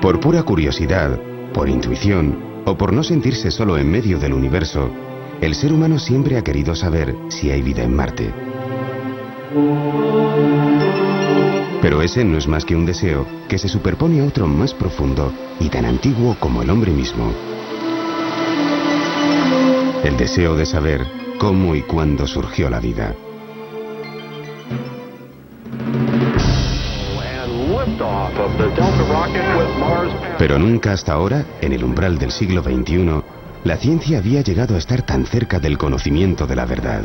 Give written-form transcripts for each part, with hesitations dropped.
Por pura curiosidad, por intuición o por no sentirse solo en medio del universo, el ser humano siempre ha querido saber si hay vida en Marte. Pero ese no es más que un deseo que se superpone a otro más profundo y tan antiguo como el hombre mismo. El deseo de saber cómo y cuándo surgió la vida. Pero nunca hasta ahora, en el umbral del siglo XXI, la ciencia había llegado a estar tan cerca del conocimiento de la verdad.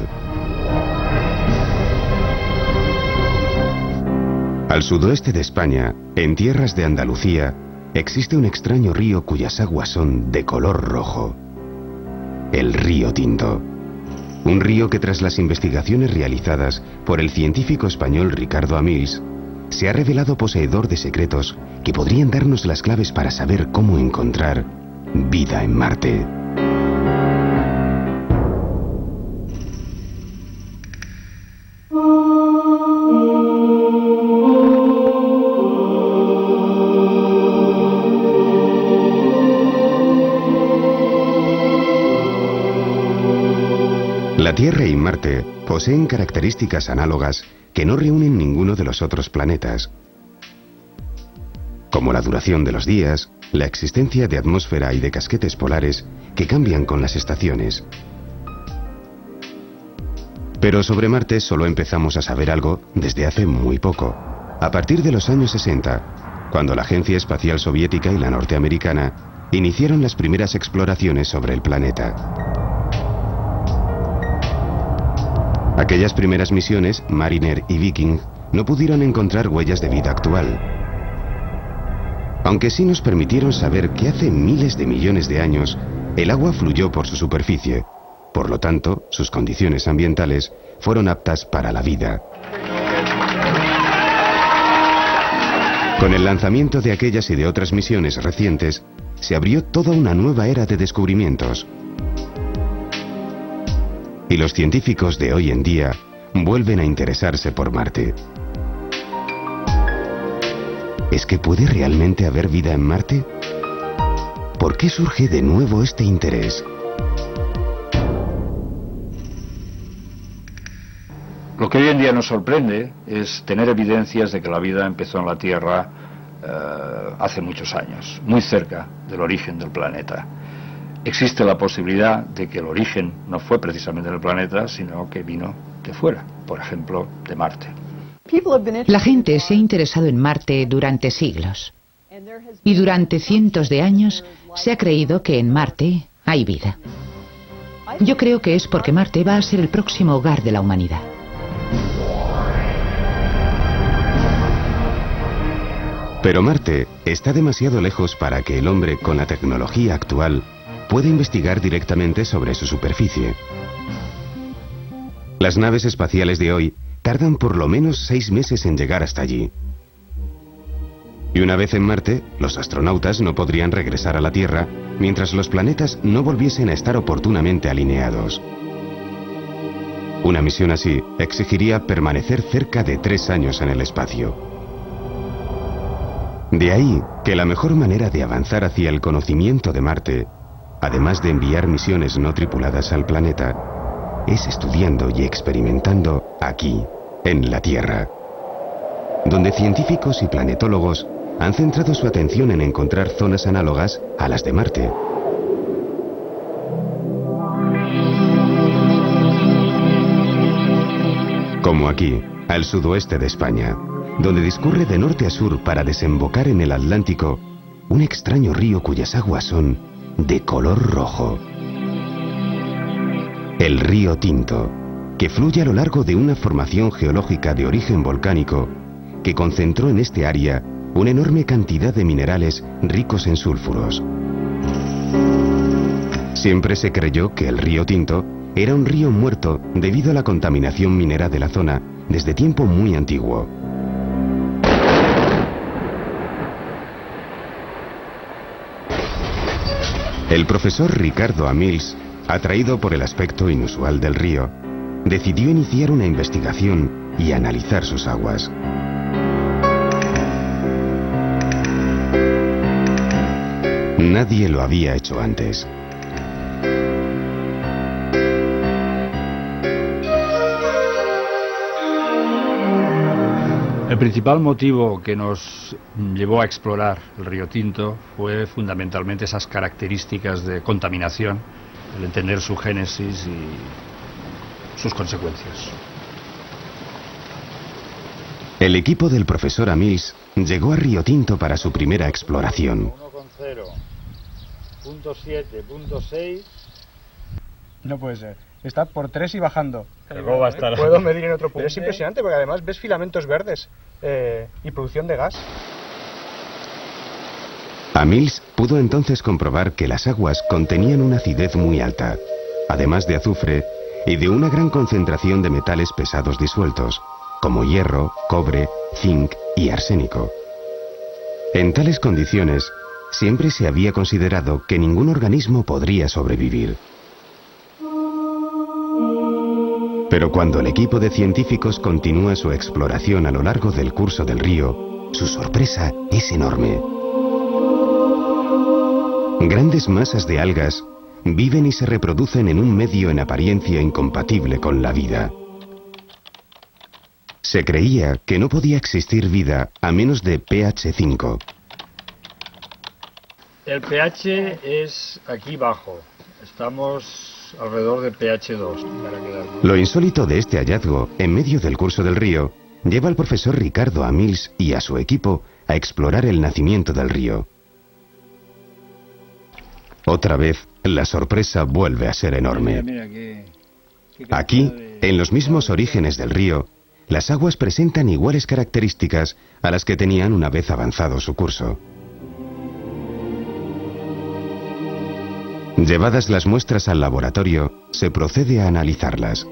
Al sudoeste de España, en tierras de Andalucía, existe un extraño río cuyas aguas son de color rojo. El río Tinto. Un río que tras las investigaciones realizadas por el científico español Ricardo Amils, se ha revelado poseedor de secretos que podrían darnos las claves para saber cómo encontrar vida en Marte. La Tierra y Marte poseen características análogas que no reúnen ninguno de los otros planetas, como la duración de los días, la existencia de atmósfera y de casquetes polares que cambian con las estaciones. Pero sobre Marte solo empezamos a saber algo desde hace muy poco, a partir de los años 60, cuando la Agencia Espacial Soviética y la norteamericana iniciaron las primeras exploraciones sobre el planeta. Aquellas primeras misiones, Mariner y Viking, no pudieron encontrar huellas de vida actual. Aunque sí nos permitieron saber que hace miles de millones de años el agua fluyó por su superficie. Por lo tanto, sus condiciones ambientales fueron aptas para la vida. Con el lanzamiento de aquellas y de otras misiones recientes, se abrió toda una nueva era de descubrimientos. Y los científicos de hoy en día vuelven a interesarse por Marte. ¿Es que puede realmente haber vida en Marte? ¿Por qué surge de nuevo este interés? Lo que hoy en día nos sorprende es tener evidencias de que la vida empezó en la Tierra hace muchos años, muy cerca del origen del planeta. Existe la posibilidad de que el origen no fue precisamente del planeta, sino que vino de fuera, por ejemplo, de Marte. La gente se ha interesado en Marte durante siglos. Y durante cientos de años se ha creído que en Marte hay vida. Yo creo que es porque Marte va a ser el próximo hogar de la humanidad. Pero Marte está demasiado lejos para que el hombre, con la tecnología actual, puede investigar directamente sobre su superficie. Las naves espaciales de hoy tardan por lo menos 6 meses en llegar hasta allí. Y una vez en Marte, los astronautas no podrían regresar a la Tierra mientras los planetas no volviesen a estar oportunamente alineados. Una misión así exigiría permanecer cerca de 3 años en el espacio. De ahí que la mejor manera de avanzar hacia el conocimiento de Marte, además de enviar misiones no tripuladas al planeta, es estudiando y experimentando aquí, en la Tierra, donde científicos y planetólogos han centrado su atención en encontrar zonas análogas a las de Marte. Como aquí, al sudoeste de España, donde discurre de norte a sur para desembocar en el Atlántico un extraño río cuyas aguas son de color rojo. El río Tinto, que fluye a lo largo de una formación geológica de origen volcánico que concentró en este área una enorme cantidad de minerales ricos en sulfuros. Siempre se creyó que el río Tinto era un río muerto debido a la contaminación minera de la zona desde tiempo muy antiguo. El profesor Ricardo Amils, atraído por el aspecto inusual del río, decidió iniciar una investigación y analizar sus aguas. Nadie lo había hecho antes. El principal motivo que nos llevó a explorar el río Tinto fue fundamentalmente esas características de contaminación, el entender su génesis y sus consecuencias. El equipo del profesor Amils llegó a Río Tinto para su primera exploración. 1,0, 0.7, 0.6. No puede ser. Está por 3 y bajando. ¿Cómo va a estar? Puedo medir en otro punto. Es impresionante porque además ves filamentos verdes y producción de gas. Amils pudo entonces comprobar que las aguas contenían una acidez muy alta, además de azufre y de una gran concentración de metales pesados disueltos, como hierro, cobre, zinc y arsénico. En tales condiciones, siempre se había considerado que ningún organismo podría sobrevivir. Pero cuando el equipo de científicos continúa su exploración a lo largo del curso del río, su sorpresa es enorme. Grandes masas de algas viven y se reproducen en un medio en apariencia incompatible con la vida. Se creía que no podía existir vida a menos de pH 5. El pH es aquí bajo. Estamos alrededor de pH 2. Lo insólito de este hallazgo, en medio del curso del río, lleva al profesor Ricardo Amils y a su equipo a explorar el nacimiento del río. Otra vez, la sorpresa vuelve a ser enorme. Aquí, en los mismos orígenes del río, las aguas presentan iguales características a las que tenían una vez avanzado su curso. Llevadas las muestras al laboratorio, se procede a analizarlas.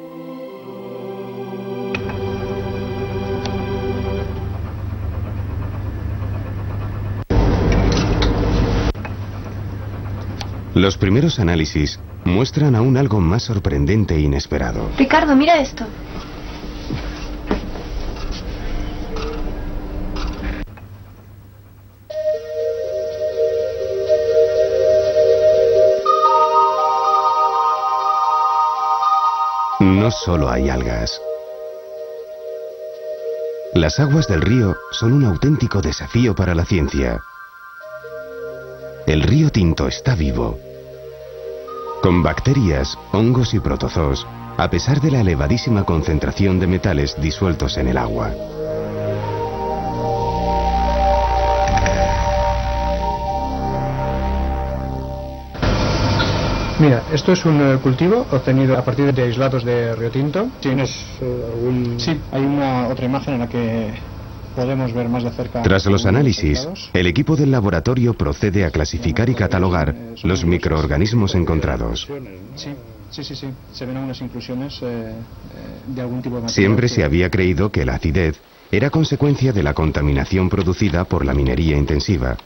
Los primeros análisis muestran aún algo más sorprendente e inesperado. Ricardo, mira esto. No solo hay algas. Las aguas del río son un auténtico desafío para la ciencia. El río Tinto está vivo. Con bacterias, hongos y protozoos, a pesar de la elevadísima concentración de metales disueltos en el agua. Mira, esto es un cultivo obtenido a partir de aislados de Río Tinto. ¿Tienes algún...? Sí, hay una otra imagen en la que podemos ver más de cerca. Tras los análisis, el equipo del laboratorio procede a clasificar y catalogar los microorganismos encontrados. Sí. Se ven unas inclusiones de algún tipo de material. Siempre se había creído que la acidez era consecuencia de la contaminación producida por la minería intensiva.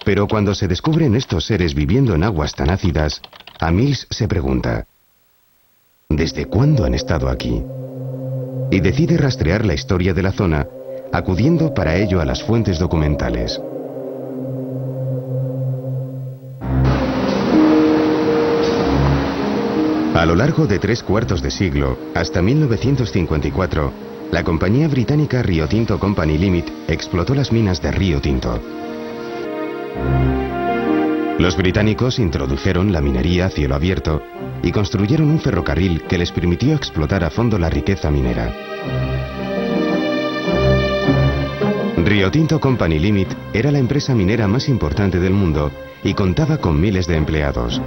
Pero cuando se descubren estos seres viviendo en aguas tan ácidas, Amils se pregunta: ¿desde cuándo han estado aquí? Y decide rastrear la historia de la zona, acudiendo para ello a las fuentes documentales. A lo largo de 3/4 de siglo, hasta 1954, la compañía británica Rio Tinto Company Limited explotó las minas de Río Tinto. Los británicos introdujeron la minería a cielo abierto y construyeron un ferrocarril que les permitió explotar a fondo la riqueza minera. Rio Tinto Company Limited era la empresa minera más importante del mundo y contaba con miles de empleados.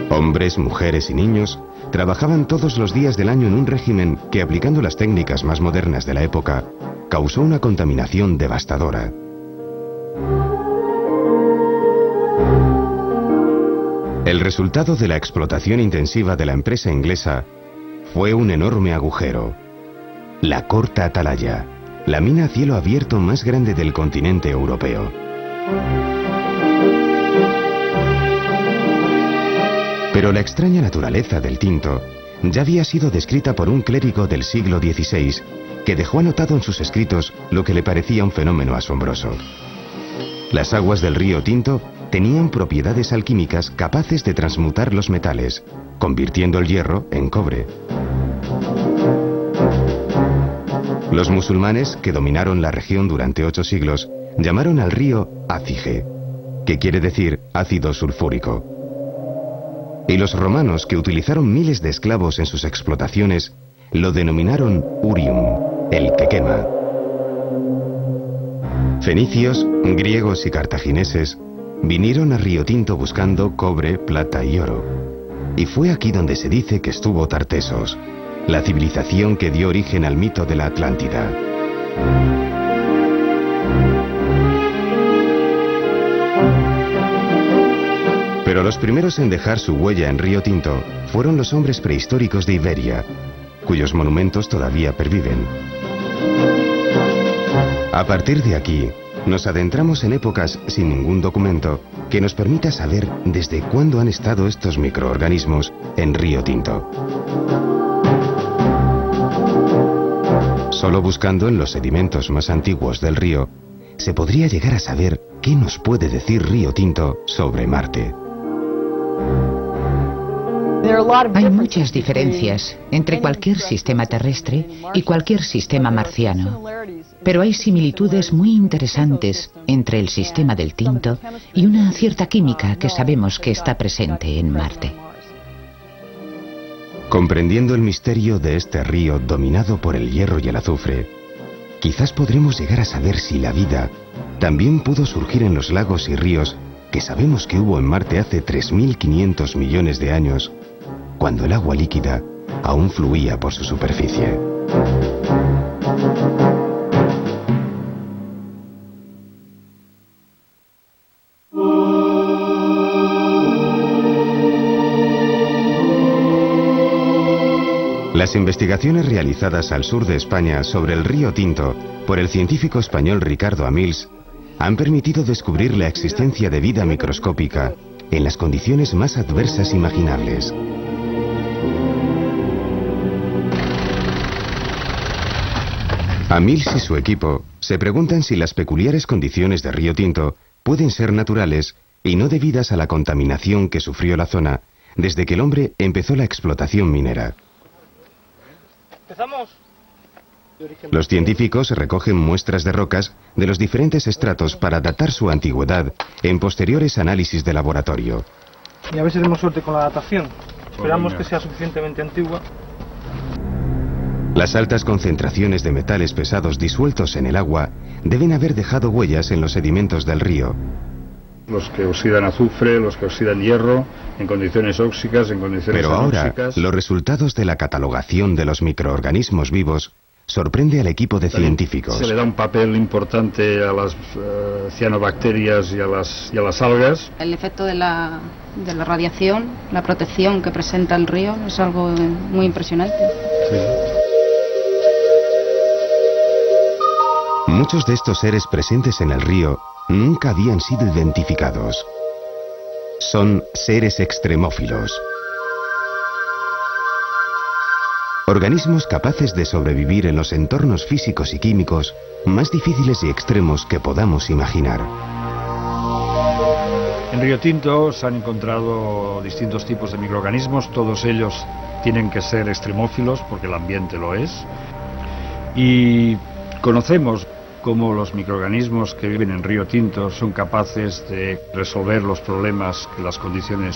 Hombres, mujeres y niños trabajaban todos los días del año en un régimen que, aplicando las técnicas más modernas de la época, causó una contaminación devastadora. El resultado de la explotación intensiva de la empresa inglesa fue un enorme agujero. La Corta Atalaya, la mina a cielo abierto más grande del continente europeo. Pero la extraña naturaleza del tinto ya había sido descrita por un clérigo del siglo XVI, que dejó anotado en sus escritos lo que le parecía un fenómeno asombroso. Las aguas del río Tinto tenían propiedades alquímicas capaces de transmutar los metales, convirtiendo el hierro en cobre. Los musulmanes, que dominaron la región durante 8 siglos, llamaron al río Ácige, que quiere decir ácido sulfúrico. Y los romanos, que utilizaron miles de esclavos en sus explotaciones, lo denominaron Urium, el que quema. Fenicios, griegos y cartagineses vinieron a Río Tinto buscando cobre, plata y oro. Y fue aquí donde se dice que estuvo Tartesos, la civilización que dio origen al mito de la Atlántida. Pero los primeros en dejar su huella en Río Tinto fueron los hombres prehistóricos de Iberia, cuyos monumentos todavía perviven. A partir de aquí, nos adentramos en épocas sin ningún documento que nos permita saber desde cuándo han estado estos microorganismos en Río Tinto. Solo buscando en los sedimentos más antiguos del río, se podría llegar a saber qué nos puede decir Río Tinto sobre Marte. Hay muchas diferencias entre cualquier sistema terrestre y cualquier sistema marciano, pero hay similitudes muy interesantes entre el sistema del Tinto y una cierta química que sabemos que está presente en Marte. Comprendiendo el misterio de este río dominado por el hierro y el azufre, quizás podremos llegar a saber si la vida también pudo surgir en los lagos y ríos que sabemos que hubo en Marte hace 3.500 millones de años, cuando el agua líquida aún fluía por su superficie. Las investigaciones realizadas al sur de España sobre el río Tinto por el científico español Ricardo Amils han permitido descubrir la existencia de vida microscópica en las condiciones más adversas imaginables. Amils y su equipo se preguntan si las peculiares condiciones de Río Tinto pueden ser naturales y no debidas a la contaminación que sufrió la zona desde que el hombre empezó la explotación minera. Los científicos recogen muestras de rocas de los diferentes estratos para datar su antigüedad en posteriores análisis de laboratorio. Y a ver si tenemos suerte con la datación. Esperamos que sea suficientemente antigua. Las altas concentraciones de metales pesados disueltos en el agua deben haber dejado huellas en los sedimentos del río. Los que oxidan azufre, los que oxidan hierro, en condiciones óxicas, en condiciones Pero ahora, anóxicas. los resultados de la catalogación de los microorganismos vivos sorprende al equipo de científicos. Se le da un papel importante a las cianobacterias y a las algas. El efecto de la radiación, la protección que presenta el río es algo muy impresionante. Sí. Muchos de estos seres presentes en el río nunca habían sido identificados. Son seres extremófilos. Organismos capaces de sobrevivir en los entornos físicos y químicos más difíciles y extremos que podamos imaginar. En Río Tinto se han encontrado distintos tipos de microorganismos, todos ellos tienen que ser extremófilos porque el ambiente lo es. Y conocemos cómo los microorganismos que viven en Río Tinto son capaces de resolver los problemas que las condiciones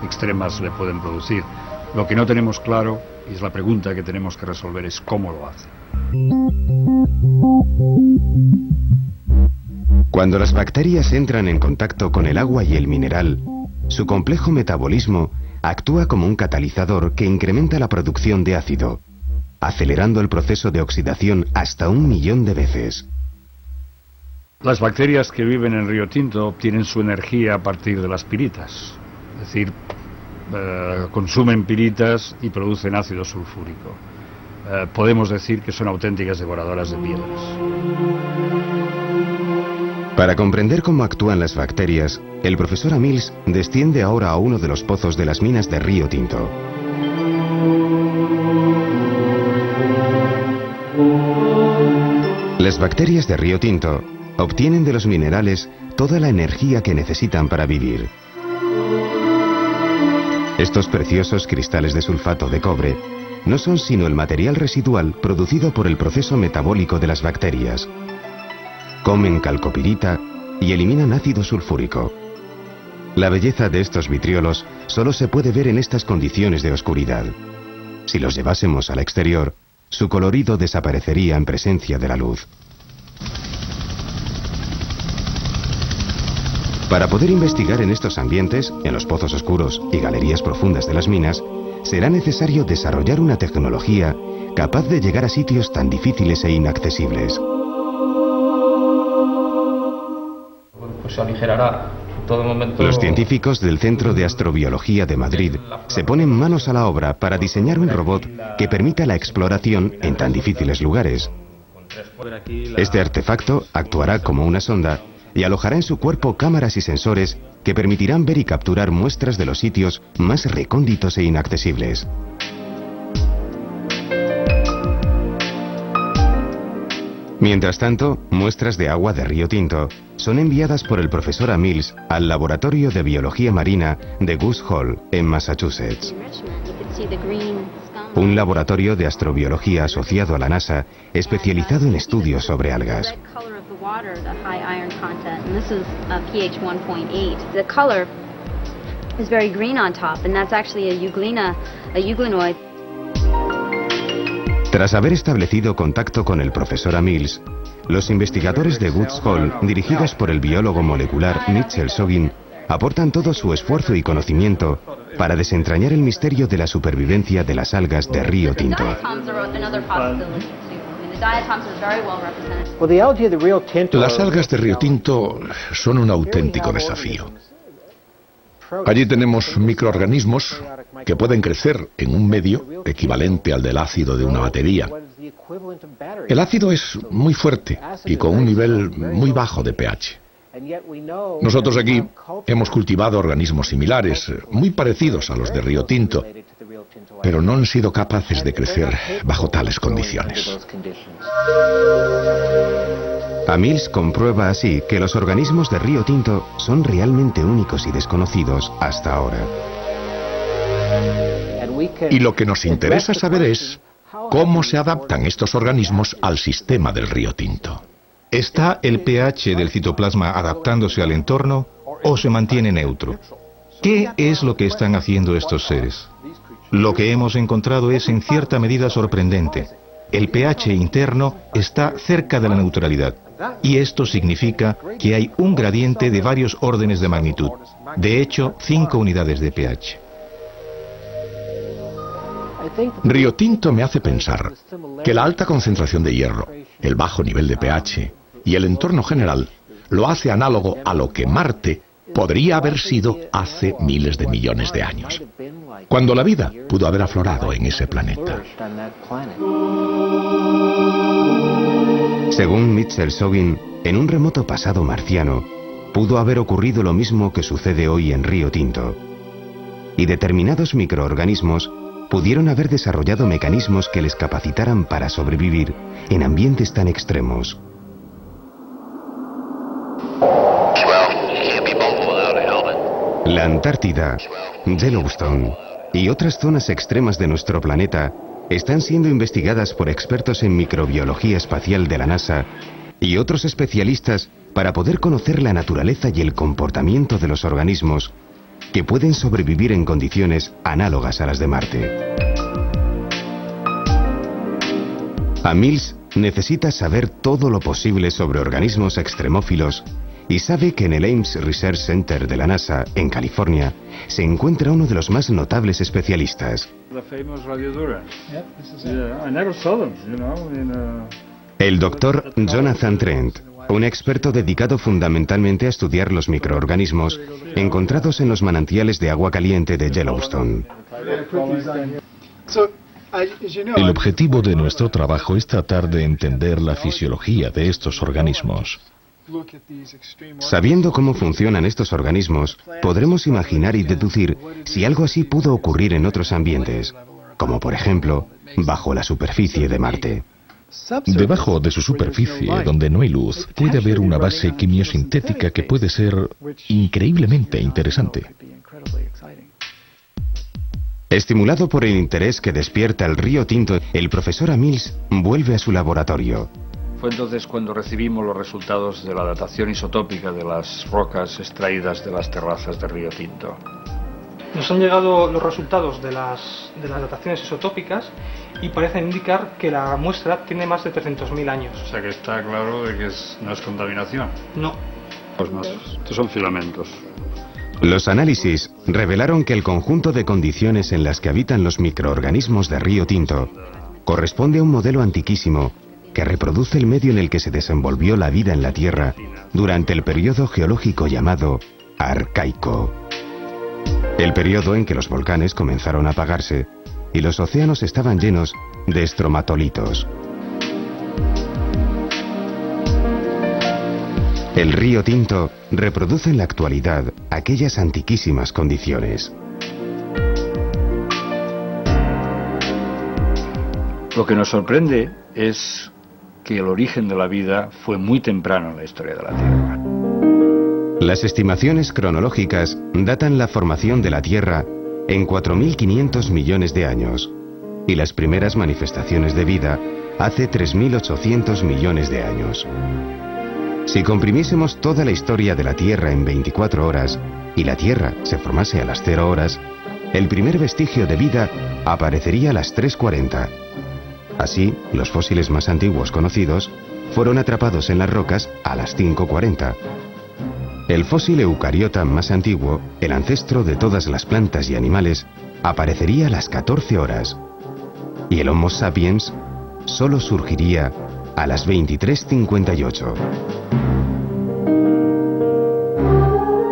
extremas le pueden producir. Lo que no tenemos claro, y es la pregunta que tenemos que resolver, es cómo lo hace. Cuando las bacterias entran en contacto con el agua y el mineral, su complejo metabolismo actúa como un catalizador que incrementa la producción de ácido, acelerando el proceso de oxidación hasta 1 millón de veces. Las bacterias que viven en Río Tinto obtienen su energía a partir de las piritas, es decir, consumen piritas y producen ácido sulfúrico. Podemos decir que son auténticas devoradoras de piedras. Para comprender cómo actúan las bacterias, el profesor Amils desciende ahora a uno de los pozos de las minas de Río Tinto. Las bacterias de Río Tinto obtienen de los minerales toda la energía que necesitan para vivir. Estos preciosos cristales de sulfato de cobre no son sino el material residual producido por el proceso metabólico de las bacterias. Comen calcopirita y eliminan ácido sulfúrico. La belleza de estos vitriolos solo se puede ver en estas condiciones de oscuridad. Si los llevásemos al exterior, su colorido desaparecería en presencia de la luz. Para poder investigar en estos ambientes, en los pozos oscuros y galerías profundas de las minas, será necesario desarrollar una tecnología capaz de llegar a sitios tan difíciles e inaccesibles. Pues se aligerará en todo momento. Los científicos del Centro de Astrobiología de Madrid se ponen manos a la obra para diseñar un robot que permita la exploración en tan difíciles lugares. Este artefacto actuará como una sonda y alojará en su cuerpo cámaras y sensores que permitirán ver y capturar muestras de los sitios más recónditos e inaccesibles. Mientras tanto, muestras de agua de Río Tinto son enviadas por el profesor Amils al Laboratorio de Biología Marina de Goose Hall, en Massachusetts. Un laboratorio de astrobiología asociado a la NASA, especializado en estudios sobre algas. Tras haber establecido contacto con el profesor Amils, los investigadores de Woods Hole, dirigidos por el biólogo molecular Mitchell Sogin, aportan todo su esfuerzo y conocimiento para desentrañar el misterio de la supervivencia de las algas de Río Tinto. Las algas de Río Tinto son un auténtico desafío. Allí tenemos microorganismos que pueden crecer en un medio equivalente al del ácido de una batería. El ácido es muy fuerte y con un nivel muy bajo de pH. Nosotros aquí hemos cultivado organismos similares, muy parecidos a los de Río Tinto, pero no han sido capaces de crecer bajo tales condiciones. Amils comprueba así que los organismos de Río Tinto son realmente únicos y desconocidos hasta ahora. Y lo que nos interesa saber es cómo se adaptan estos organismos al sistema del Río Tinto. ¿Está el pH del citoplasma adaptándose al entorno o se mantiene neutro? ¿Qué es lo que están haciendo estos seres? Lo que hemos encontrado es en cierta medida sorprendente. El pH interno está cerca de la neutralidad, y esto significa que hay un gradiente de varios órdenes de magnitud, de hecho 5 unidades de pH. Río Tinto me hace pensar que la alta concentración de hierro, el bajo nivel de pH y el entorno general lo hace análogo a lo que Marte podría haber sido hace miles de millones de años, cuando la vida pudo haber aflorado en ese planeta. Según Mitchell Sogin, en un remoto pasado marciano, pudo haber ocurrido lo mismo que sucede hoy en Río Tinto. Y determinados microorganismos pudieron haber desarrollado mecanismos que les capacitaran para sobrevivir en ambientes tan extremos. La Antártida, Yellowstone y otras zonas extremas de nuestro planeta están siendo investigadas por expertos en microbiología espacial de la NASA y otros especialistas para poder conocer la naturaleza y el comportamiento de los organismos que pueden sobrevivir en condiciones análogas a las de Marte. Amils necesita saber todo lo posible sobre organismos extremófilos y sabe que en el Ames Research Center de la NASA, en California, se encuentra uno de los más notables especialistas. El doctor Jonathan Trent, un experto dedicado fundamentalmente a estudiar los microorganismos encontrados en los manantiales de agua caliente de Yellowstone. El objetivo de nuestro trabajo es tratar de entender la fisiología de estos organismos. Sabiendo cómo funcionan estos organismos, podremos imaginar y deducir si algo así pudo ocurrir en otros ambientes, como por ejemplo, bajo la superficie de Marte. Debajo de su superficie, donde no hay luz, puede haber una base quimiosintética que puede ser increíblemente interesante. Estimulado por el interés que despierta el río Tinto, el profesor Amils vuelve a su laboratorio. Fue entonces cuando recibimos los resultados de la datación isotópica de las rocas extraídas de las terrazas del río Tinto. Nos han llegado los resultados de las dataciones isotópicas y parecen indicar que la muestra tiene más de 300.000 años. O sea que está claro de que no es contaminación. No. Pues no, estos son filamentos. Los análisis revelaron que el conjunto de condiciones en las que habitan los microorganismos de río Tinto corresponde a un modelo antiquísimo que reproduce el medio en el que se desenvolvió la vida en la Tierra durante el periodo geológico llamado Arcaico. El periodo en que los volcanes comenzaron a apagarse y los océanos estaban llenos de estromatolitos. El río Tinto reproduce en la actualidad aquellas antiquísimas condiciones. Lo que nos sorprende es que el origen de la vida fue muy temprano en la historia de la Tierra. Las estimaciones cronológicas datan la formación de la Tierra en 4.500 millones de años y las primeras manifestaciones de vida hace 3.800 millones de años. Si comprimiésemos toda la historia de la Tierra en 24 horas y la Tierra se formase a las 0 horas, el primer vestigio de vida aparecería a las 3:40. Así, los fósiles más antiguos conocidos fueron atrapados en las rocas a las 5:40. El fósil eucariota más antiguo, el ancestro de todas las plantas y animales, aparecería a las 14 horas. Y el Homo sapiens solo surgiría a las 23:58.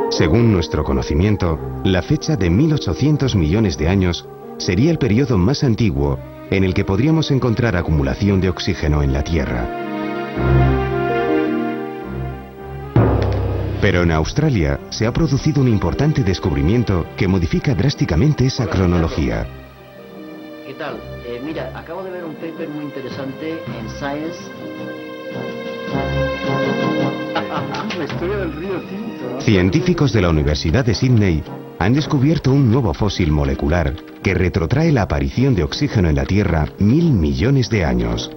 Según nuestro conocimiento, la fecha de 1.800 millones de años sería el periodo más antiguo en el que podríamos encontrar acumulación de oxígeno en la Tierra. Pero en Australia se ha producido un importante descubrimiento que modifica drásticamente esa cronología. ¿Qué tal? Mira, acabo de ver un paper muy interesante en Science. La historia del río Tinto. Científicos de la Universidad de Sydney han descubierto un nuevo fósil molecular que retrotrae la aparición de oxígeno en la Tierra 1.000 millones de años.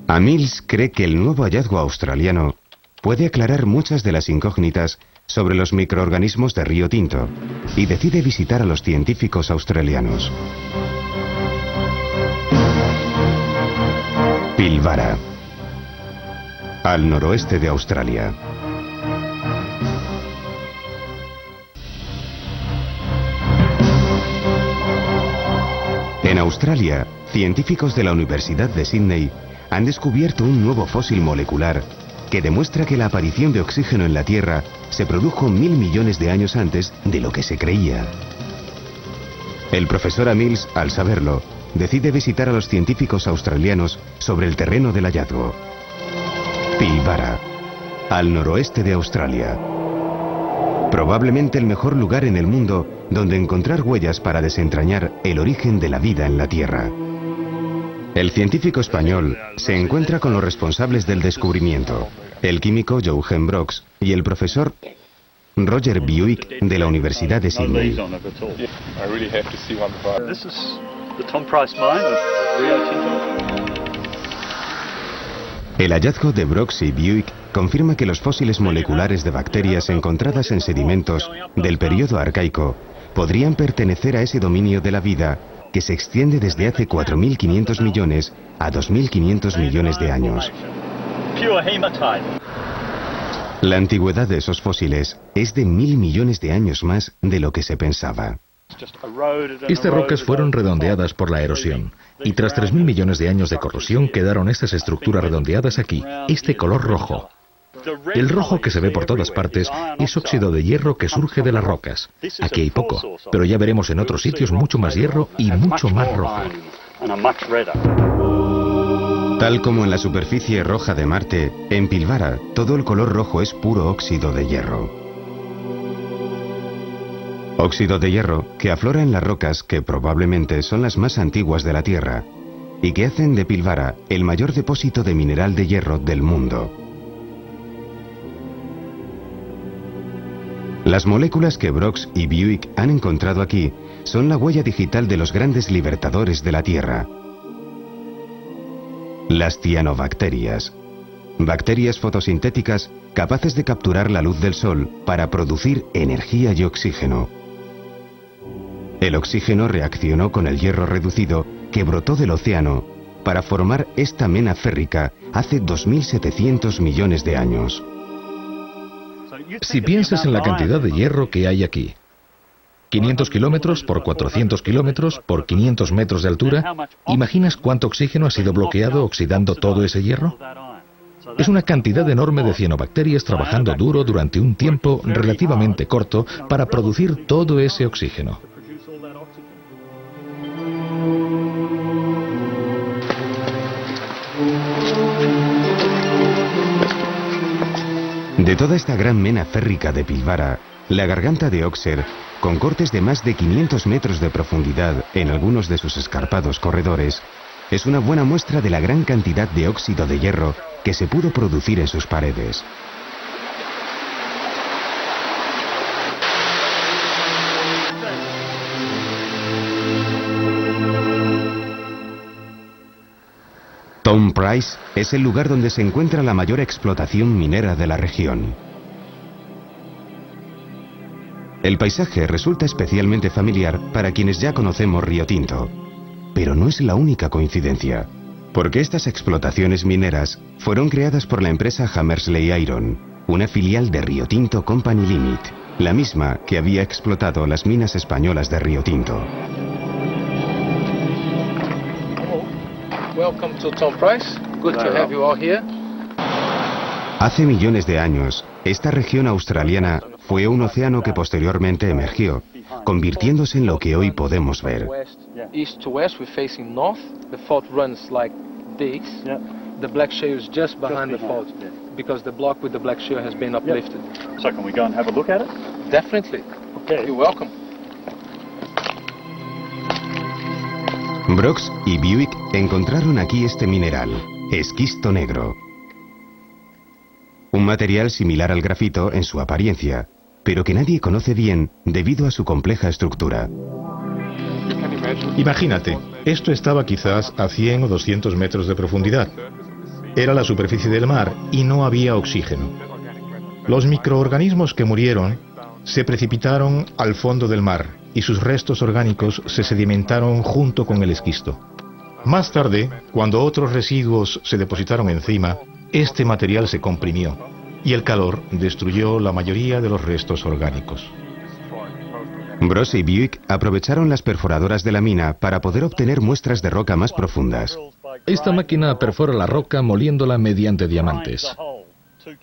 Amils cree que el nuevo hallazgo australiano puede aclarar muchas de las incógnitas sobre los microorganismos de río Tinto y decide visitar a los científicos australianos. Pilbara, al noroeste de Australia. En Australia, científicos de la Universidad de Sydney han descubierto un nuevo fósil molecular que demuestra que la aparición de oxígeno en la Tierra se produjo 1.000 millones de años antes de lo que se creía. El profesor Amils, al saberlo, decide visitar a los científicos australianos sobre el terreno del hallazgo. Pilbara, al noroeste de Australia. Probablemente el mejor lugar en el mundo donde encontrar huellas para desentrañar el origen de la vida en la Tierra. El científico español se encuentra con los responsables del descubrimiento, el químico Jochen Brox y el profesor Roger Buick de la Universidad de Sydney. El hallazgo de Brox y Buick confirma que los fósiles moleculares de bacterias encontradas en sedimentos del periodo arcaico podrían pertenecer a ese dominio de la vida que se extiende desde hace 4.500 millones a 2.500 millones de años. La antigüedad de esos fósiles es de 1.000 millones de años más de lo que se pensaba. Estas rocas fueron redondeadas por la erosión y tras 3.000 millones de años de corrosión quedaron estas estructuras redondeadas aquí, este color rojo. El rojo que se ve por todas partes es óxido de hierro que surge de las rocas. Aquí hay poco, pero ya veremos en otros sitios mucho más hierro y mucho más rojo. Tal como en la superficie roja de Marte, en Pilbara todo el color rojo es puro óxido de hierro. Óxido de hierro que aflora en las rocas que probablemente son las más antiguas de la Tierra y que hacen de Pilbara el mayor depósito de mineral de hierro del mundo. Las moléculas que Brooks y Buick han encontrado aquí son la huella digital de los grandes libertadores de la Tierra. Las cianobacterias. Bacterias fotosintéticas capaces de capturar la luz del sol para producir energía y oxígeno. El oxígeno reaccionó con el hierro reducido que brotó del océano para formar esta mena férrica hace 2.700 millones de años. Si piensas en la cantidad de hierro que hay aquí, 500 kilómetros por 400 kilómetros por 500 metros de altura, ¿imaginas cuánto oxígeno ha sido bloqueado oxidando todo ese hierro? Es una cantidad enorme de cianobacterias trabajando duro durante un tiempo relativamente corto para producir todo ese oxígeno. De toda esta gran mena férrica de Pilbara, la garganta de Ökser, con cortes de más de 500 metros de profundidad en algunos de sus escarpados corredores, es una buena muestra de la gran cantidad de óxido de hierro que se pudo producir en sus paredes. Tom Price es el lugar donde se encuentra la mayor explotación minera de la región. El paisaje resulta especialmente familiar para quienes ya conocemos Río Tinto, pero no es la única coincidencia, porque estas explotaciones mineras fueron creadas por la empresa Hammersley Iron, una filial de Río Tinto Company Limit, la misma que había explotado las minas españolas de Río Tinto. Welcome to Tom Price. Good to have you all here. Hace millones de años, esta región australiana fue un océano que posteriormente emergió, convirtiéndose en lo que hoy podemos ver. East to west, we're facing north. The fault runs like this. The black shale is just behind the fault because the block with the black shale has been uplifted. So can we go and have a look at it? Definitely. Okay. You're welcome. Brooks y Buick encontraron aquí este mineral, esquisto negro. Un material similar al grafito en su apariencia, pero que nadie conoce bien debido a su compleja estructura. Imagínate, esto estaba quizás a 100 o 200 metros de profundidad. Era la superficie del mar y no había oxígeno. Los microorganismos que murieron se precipitaron al fondo del mar y sus restos orgánicos se sedimentaron junto con el esquisto. Más tarde, cuando otros residuos se depositaron encima, este material se comprimió y el calor destruyó la mayoría de los restos orgánicos. Brooks y Buick aprovecharon las perforadoras de la mina para poder obtener muestras de roca más profundas. Esta máquina perfora la roca moliéndola mediante diamantes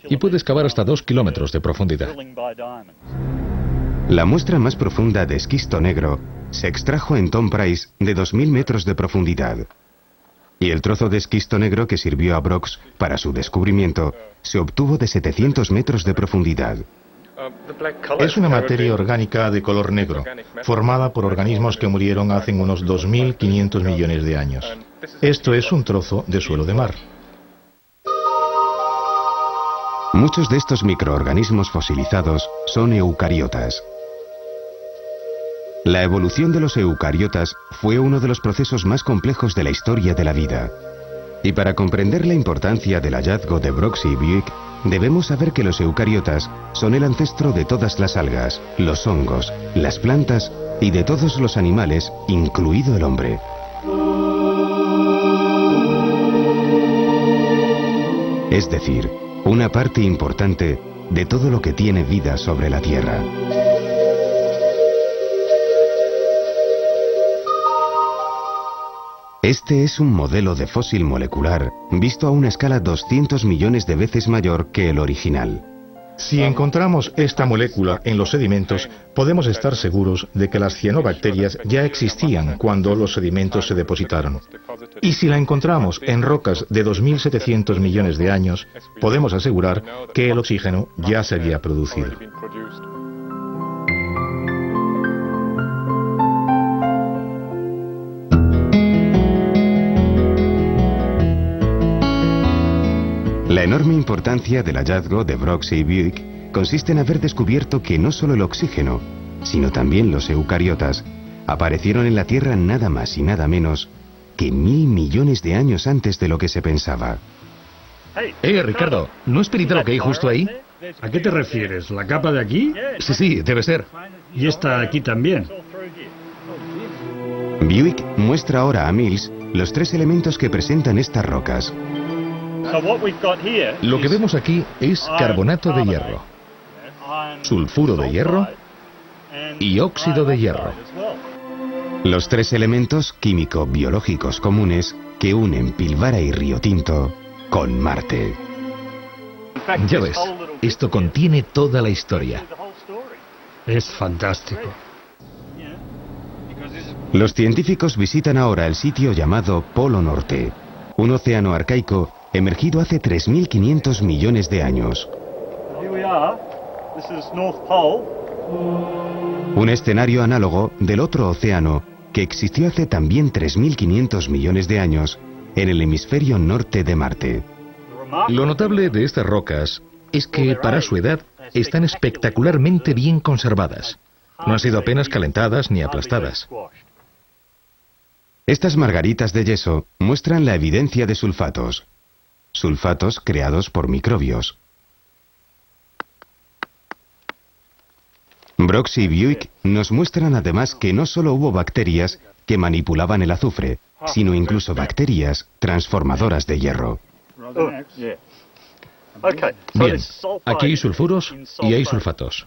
y puede excavar hasta 2 kilómetros de profundidad. La muestra más profunda de esquisto negro se extrajo en Tom Price de 2.000 metros de profundidad. Y el trozo de esquisto negro que sirvió a Brooks para su descubrimiento se obtuvo de 700 metros de profundidad. Es una materia orgánica de color negro, formada por organismos que murieron hace unos 2.500 millones de años. Esto es un trozo de suelo de mar. Muchos de estos microorganismos fosilizados son eucariotas. La evolución de los eucariotas fue uno de los procesos más complejos de la historia de la vida. Y para comprender la importancia del hallazgo de Brooks y Buick, debemos saber que los eucariotas son el ancestro de todas las algas, los hongos, las plantas y de todos los animales, incluido el hombre. Es decir, una parte importante de todo lo que tiene vida sobre la Tierra. Este es un modelo de fósil molecular visto a una escala 200 millones de veces mayor que el original. Si encontramos esta molécula en los sedimentos, podemos estar seguros de que las cianobacterias ya existían cuando los sedimentos se depositaron. Y si la encontramos en rocas de 2.700 millones de años, podemos asegurar que el oxígeno ya se había producido. La enorme importancia del hallazgo de Brooks y Buick consiste en haber descubierto que no solo el oxígeno, sino también los eucariotas, aparecieron en la Tierra nada más y nada menos que 1.000 millones de años antes de lo que se pensaba. Ricardo, ¿no es Perita lo que hay justo ahí? ¿A qué te refieres? ¿La capa de aquí? Sí, debe ser. Y esta de aquí también. Buick muestra ahora a Mills los 3 elementos que presentan estas rocas. Lo que vemos aquí es carbonato de hierro, sulfuro de hierro y óxido de hierro. Los 3 elementos químico-biológicos comunes que unen Pilbara y Río Tinto con Marte. Ya ves, esto contiene toda la historia. Es fantástico. Los científicos visitan ahora el sitio llamado Polo Norte, un océano arcaico emergido hace 3.500 millones de años. Un escenario análogo del otro océano que existió hace también 3.500 millones de años en el hemisferio norte de Marte. Lo notable de estas rocas es que, para su edad, están espectacularmente bien conservadas. No han sido apenas calentadas ni aplastadas. Estas margaritas de yeso muestran la evidencia de sulfatos. Sulfatos creados por microbios. Brooks y Buick nos muestran además que no solo hubo bacterias que manipulaban el azufre, sino incluso bacterias transformadoras de hierro. Bien, aquí hay sulfuros y hay sulfatos.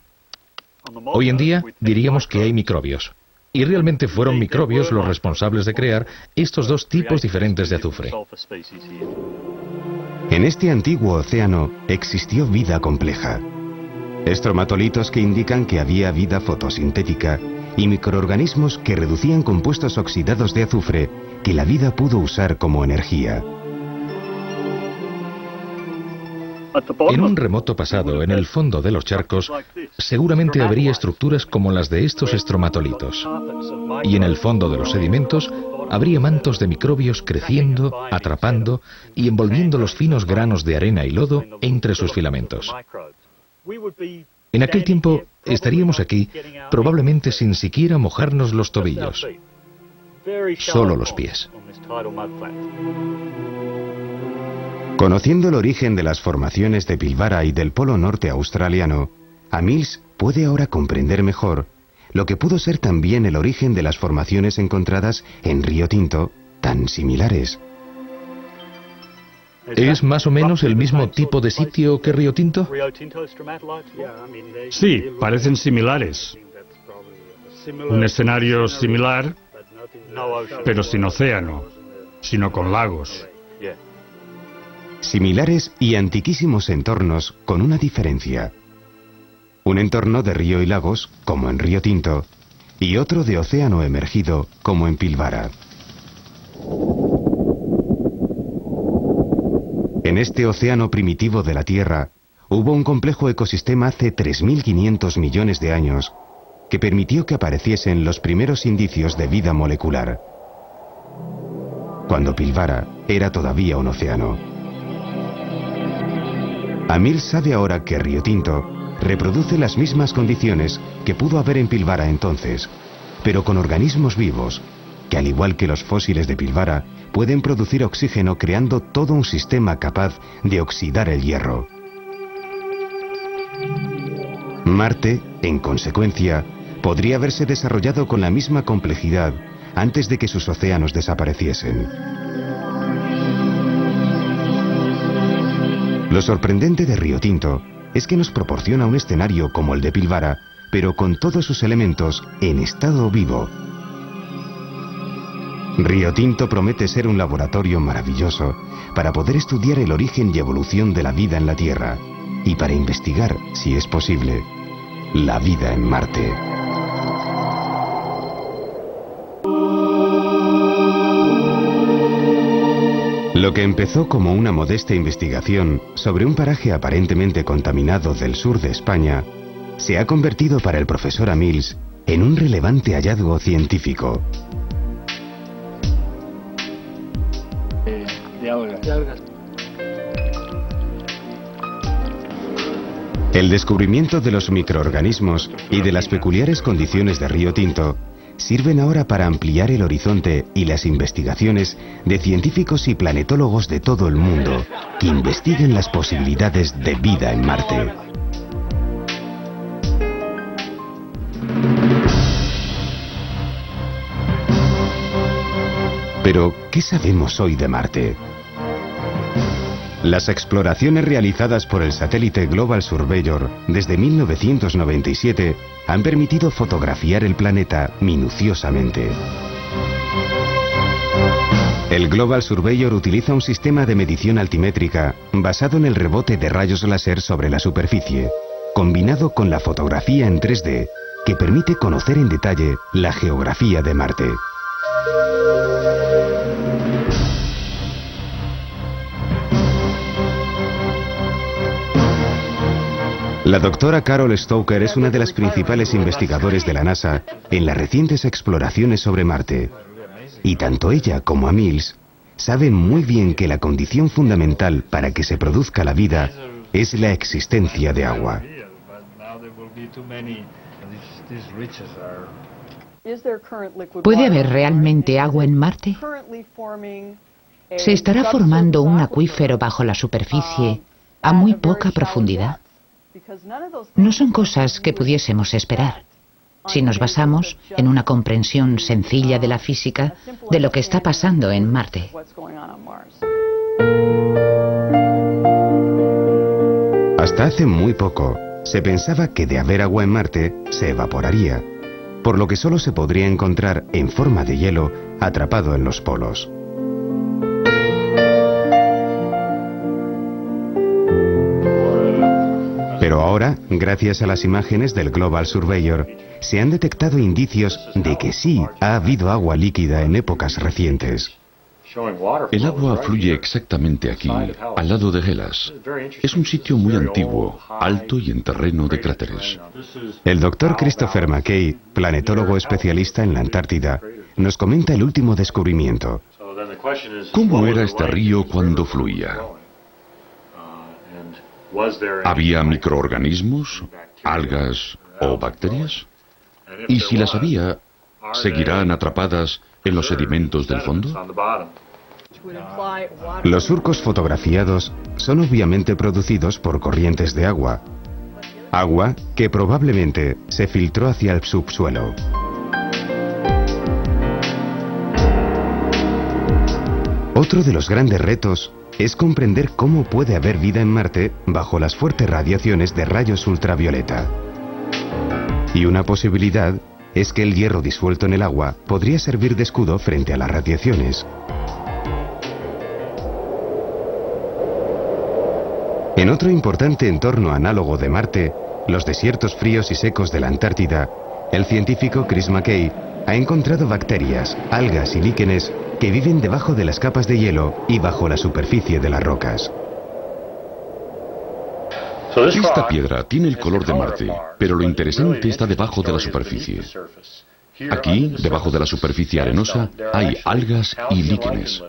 Hoy en día diríamos que hay microbios. Y realmente fueron microbios los responsables de crear estos 2 tipos diferentes de azufre. En este antiguo océano existió vida compleja. Estromatolitos que indican que había vida fotosintética y microorganismos que reducían compuestos oxidados de azufre que la vida pudo usar como energía. En un remoto pasado, en el fondo de los charcos, seguramente habría estructuras como las de estos estromatolitos. Y en el fondo de los sedimentos habría mantos de microbios creciendo, atrapando y envolviendo los finos granos de arena y lodo entre sus filamentos. En aquel tiempo estaríamos aquí probablemente sin siquiera mojarnos los tobillos, solo los pies. Conociendo el origen de las formaciones de Pilbara y del Polo Norte australiano, a Mills puede ahora comprender mejor lo que pudo ser también el origen de las formaciones encontradas en Río Tinto, tan similares. ¿Es más o menos el mismo tipo de sitio que Río Tinto? Sí, parecen similares. Un escenario similar, pero sin océano, sino con lagos. Similares y antiquísimos entornos con una diferencia. Un entorno de río y lagos, como en Río Tinto, y otro de océano emergido, como en Pilbara. En este océano primitivo de la Tierra, hubo un complejo ecosistema hace 3.500 millones de años que permitió que apareciesen los primeros indicios de vida molecular, cuando Pilbara era todavía un océano. Mills sabe ahora que Río Tinto reproduce las mismas condiciones que pudo haber en Pilbara entonces, pero con organismos vivos, que al igual que los fósiles de Pilbara, pueden producir oxígeno creando todo un sistema capaz de oxidar el hierro. Marte, en consecuencia, podría haberse desarrollado con la misma complejidad antes de que sus océanos desapareciesen. Lo sorprendente de Río Tinto es que nos proporciona un escenario como el de Pilbara, pero con todos sus elementos en estado vivo. Río Tinto promete ser un laboratorio maravilloso para poder estudiar el origen y evolución de la vida en la Tierra y para investigar, si es posible, la vida en Marte. Lo que empezó como una modesta investigación sobre un paraje aparentemente contaminado del sur de España se ha convertido para el profesor Mills en un relevante hallazgo científico. De algas. El descubrimiento de los microorganismos y de las peculiares condiciones de Río Tinto sirven ahora para ampliar el horizonte y las investigaciones de científicos y planetólogos de todo el mundo que investiguen las posibilidades de vida en Marte. Pero, ¿qué sabemos hoy de Marte? Las exploraciones realizadas por el satélite Global Surveyor desde 1997 han permitido fotografiar el planeta minuciosamente. El Global Surveyor utiliza un sistema de medición altimétrica basado en el rebote de rayos láser sobre la superficie, combinado con la fotografía en 3D, que permite conocer en detalle la geografía de Marte. La doctora Carol Stoker es una de las principales investigadores de la NASA en las recientes exploraciones sobre Marte. Y tanto ella como Mills saben muy bien que la condición fundamental para que se produzca la vida es la existencia de agua. ¿Puede haber realmente agua en Marte? ¿Se estará formando un acuífero bajo la superficie a muy poca profundidad? No son cosas que pudiésemos esperar, si nos basamos en una comprensión sencilla de la física de lo que está pasando en Marte. Hasta hace muy poco, se pensaba que de haber agua en Marte, se evaporaría, por lo que solo se podría encontrar en forma de hielo atrapado en los polos. Pero ahora, gracias a las imágenes del Global Surveyor, se han detectado indicios de que sí ha habido agua líquida en épocas recientes. El agua fluye exactamente aquí, al lado de Hellas. Es un sitio muy antiguo, alto y en terreno de cráteres. El doctor Christopher McKay, planetólogo especialista en la Antártida, nos comenta el último descubrimiento. ¿Cómo era este río cuando fluía? ¿Había microorganismos, algas o bacterias? Y si las había, ¿seguirán atrapadas en los sedimentos del fondo? Los surcos fotografiados son obviamente producidos por corrientes de agua. Agua que probablemente se filtró hacia el subsuelo. Otro de los grandes retos es comprender cómo puede haber vida en Marte bajo las fuertes radiaciones de rayos ultravioleta. Y una posibilidad es que el hierro disuelto en el agua podría servir de escudo frente a las radiaciones. En otro importante entorno análogo de Marte, los desiertos fríos y secos de la Antártida, el científico Chris McKay ha encontrado bacterias, algas y líquenes que viven debajo de las capas de hielo y bajo la superficie de las rocas. Esta piedra tiene el color de Marte, pero lo interesante está debajo de la superficie. Aquí, debajo de la superficie arenosa, hay algas y líquenes.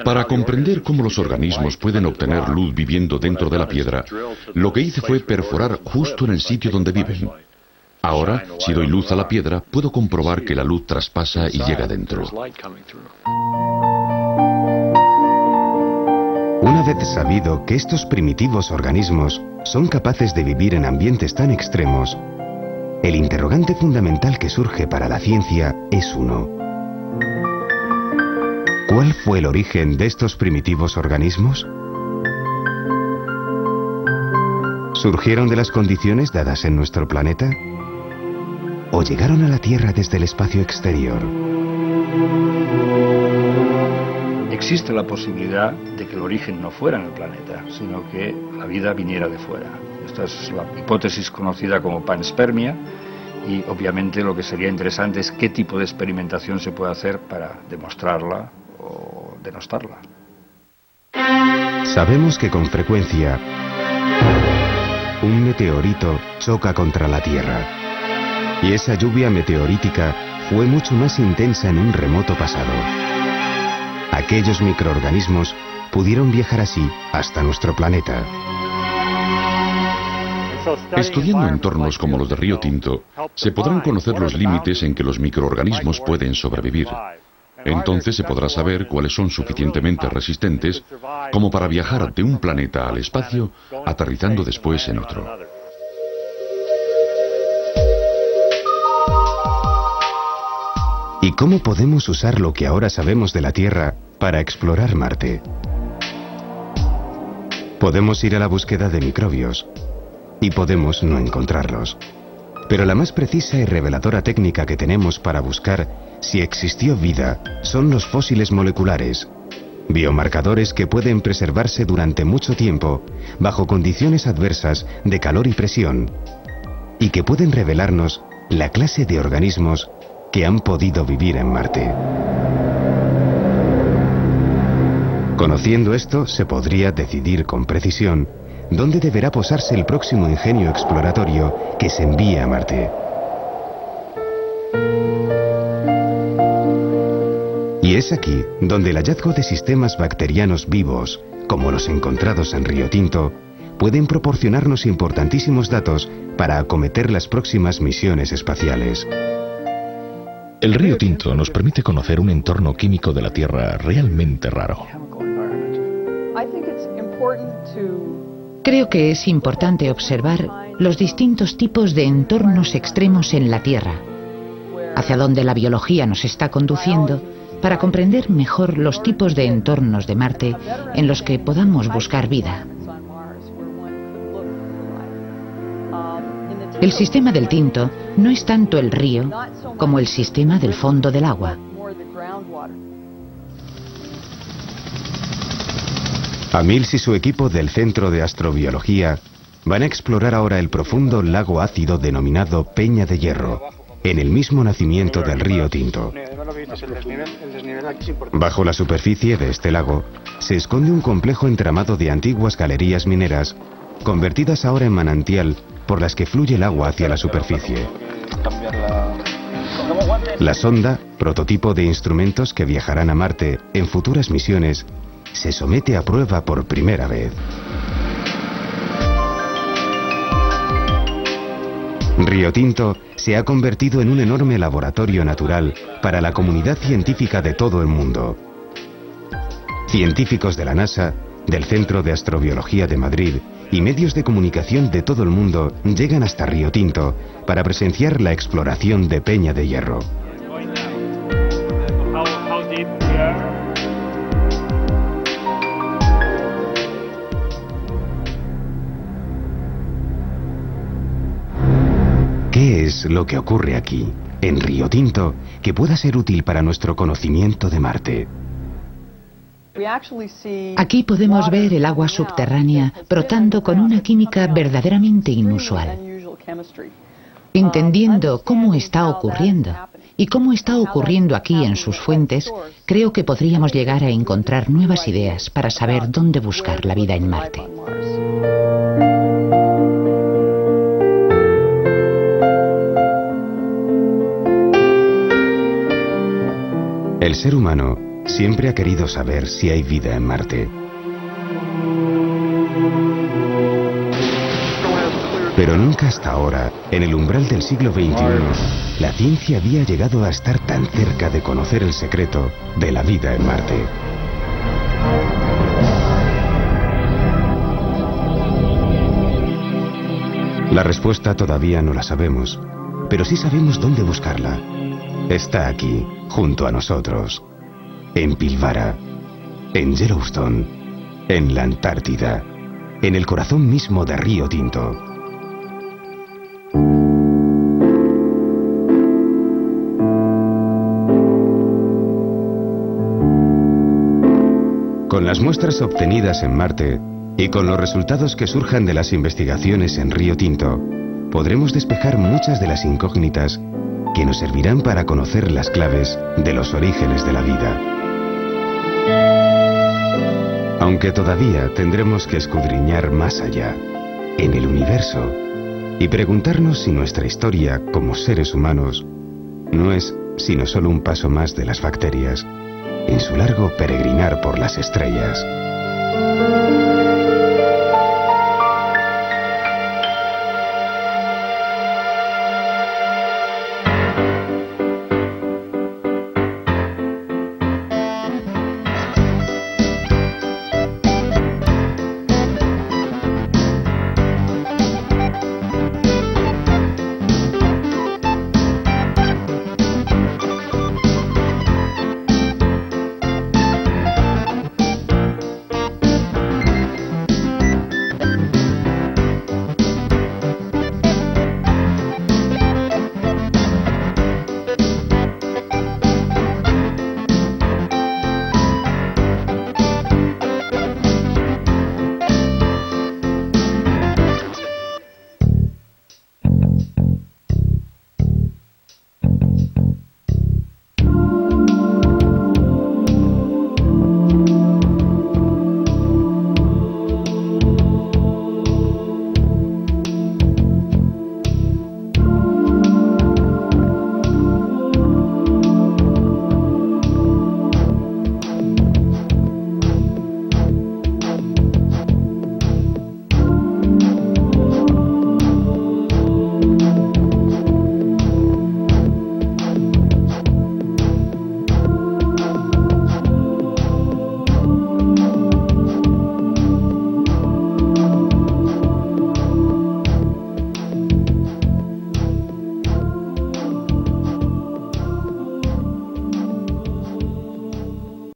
Para comprender cómo los organismos pueden obtener luz viviendo dentro de la piedra, lo que hice fue perforar justo en el sitio donde viven. Ahora, si doy luz a la piedra, puedo comprobar que la luz traspasa y llega dentro. Una vez sabido que estos primitivos organismos son capaces de vivir en ambientes tan extremos, el interrogante fundamental que surge para la ciencia es uno. ¿Cuál fue el origen de estos primitivos organismos? ¿Surgieron de las condiciones dadas en nuestro planeta? ¿O llegaron a la Tierra desde el espacio exterior? Existe la posibilidad de que el origen no fuera en el planeta, sino que la vida viniera de fuera. Esta es la hipótesis conocida como panspermia, y obviamente lo que sería interesante es qué tipo de experimentación se puede hacer para demostrarla o denostarla. Sabemos que con frecuencia un meteorito choca contra la Tierra, y esa lluvia meteorítica fue mucho más intensa en un remoto pasado. Aquellos microorganismos pudieron viajar así hasta nuestro planeta. Estudiando entornos como los de Río Tinto, se podrán conocer los límites en que los microorganismos pueden sobrevivir. Entonces se podrá saber cuáles son suficientemente resistentes como para viajar de un planeta al espacio, aterrizando después en otro. ¿Y cómo podemos usar lo que ahora sabemos de la Tierra para explorar Marte? Podemos ir a la búsqueda de microbios y podemos no encontrarlos. Pero la más precisa y reveladora técnica que tenemos para buscar si existió vida son los fósiles moleculares, biomarcadores que pueden preservarse durante mucho tiempo bajo condiciones adversas de calor y presión y que pueden revelarnos la clase de organismos que han podido vivir en Marte. Conociendo esto, se podría decidir con precisión dónde deberá posarse el próximo ingenio exploratorio que se envíe a Marte. Y es aquí donde el hallazgo de sistemas bacterianos vivos, como los encontrados en Río Tinto, pueden proporcionarnos importantísimos datos para acometer las próximas misiones espaciales. El Río Tinto nos permite conocer un entorno químico de la Tierra realmente raro. Creo que es importante observar los distintos tipos de entornos extremos en la Tierra, hacia donde la biología nos está conduciendo, para comprender mejor los tipos de entornos de Marte en los que podamos buscar vida. El sistema del Tinto no es tanto el río como el sistema del fondo del agua. Amils y su equipo del Centro de Astrobiología van a explorar ahora el profundo lago ácido denominado Peña de Hierro, en el mismo nacimiento del Río Tinto. Bajo la superficie de este lago se esconde un complejo entramado de antiguas galerías mineras, convertidas ahora en manantial por las que fluye el agua hacia la superficie. La sonda, prototipo de instrumentos que viajarán a Marte en futuras misiones, se somete a prueba por primera vez. Río Tinto se ha convertido en un enorme laboratorio natural para la comunidad científica de todo el mundo. Científicos de la NASA, del Centro de Astrobiología de Madrid y medios de comunicación de todo el mundo llegan hasta Río Tinto para presenciar la exploración de Peña de Hierro. ¿Qué es lo que ocurre aquí, en Río Tinto, que pueda ser útil para nuestro conocimiento de Marte? Aquí podemos ver el agua subterránea brotando con una química verdaderamente inusual. Entendiendo cómo está ocurriendo y cómo está ocurriendo aquí en sus fuentes, creo que podríamos llegar a encontrar nuevas ideas para saber dónde buscar la vida en Marte. El ser humano siempre ha querido saber si hay vida en Marte. Pero nunca hasta ahora, en el umbral del siglo XXI, la ciencia había llegado a estar tan cerca de conocer el secreto de la vida en Marte. La respuesta todavía no la sabemos, pero sí sabemos dónde buscarla. Está aquí, junto a nosotros, en Pilbara, en Yellowstone, en la Antártida, en el corazón mismo de Río Tinto. Con las muestras obtenidas en Marte y con los resultados que surjan de las investigaciones en Río Tinto, podremos despejar muchas de las incógnitas que nos servirán para conocer las claves de los orígenes de la vida. Aunque todavía tendremos que escudriñar más allá, en el universo, y preguntarnos si nuestra historia como seres humanos no es sino solo un paso más de las bacterias en su largo peregrinar por las estrellas.